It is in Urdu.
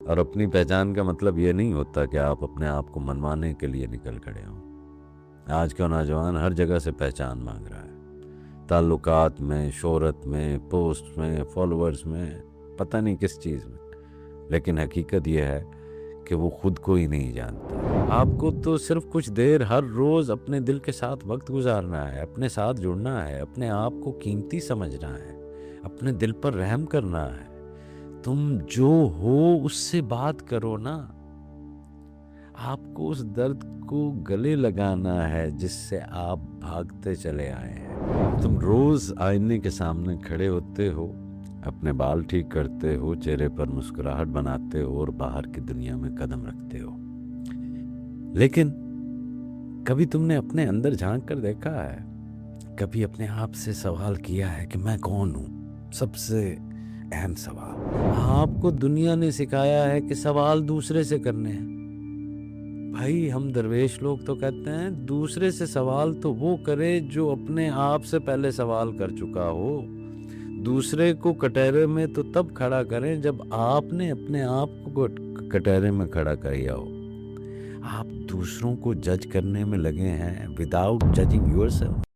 اور اپنی پہچان کا مطلب یہ نہیں ہوتا کہ آپ اپنے آپ کو منوانے کے لیے نکل کھڑے ہوں۔ آج کا نوجوان ہر جگہ سے پہچان مانگ رہا ہے، تعلقات میں، شہرت میں، پوسٹ میں، فالوورز میں، پتہ نہیں کس چیز میں، لیکن حقیقت یہ ہے کہ وہ خود کو ہی نہیں جانتا۔ آپ کو تو صرف کچھ دیر ہر روز اپنے دل کے ساتھ وقت گزارنا ہے، اپنے ساتھ جڑنا ہے، اپنے آپ کو قیمتی سمجھنا ہے، اپنے دل پر رحم کرنا ہے۔ تم جو ہو اس سے بات کرو نا۔ آپ کو اس درد کو گلے لگانا ہے جس سے آپ بھاگتے چلے آئے ہیں۔ تم روز آئینے کے سامنے کھڑے ہوتے ہو، اپنے بال ٹھیک کرتے ہو، چہرے پر مسکراہٹ بناتے ہو اور باہر کی دنیا میں قدم رکھتے ہو، لیکن کبھی تم نے اپنے اندر جھانک کر دیکھا ہے؟ کبھی اپنے آپ سے سوال کیا ہے کہ میں کون ہوں؟ سب سے اہم سوال۔ آپ کو دنیا نے سکھایا ہے کہ سوال دوسرے سے کرنے ہیں۔ بھائی ہم درویش لوگ تو کہتے ہیں دوسرے سے سوال تو وہ کرے جو اپنے آپ سے پہلے سوال کر چکا ہو۔ دوسرے کو کٹہرے میں تو تب کھڑا کریں جب آپ نے اپنے آپ کو کٹہرے میں کھڑا کیا ہو۔ آپ دوسروں کو جج کرنے میں لگے ہیں without judging yourself۔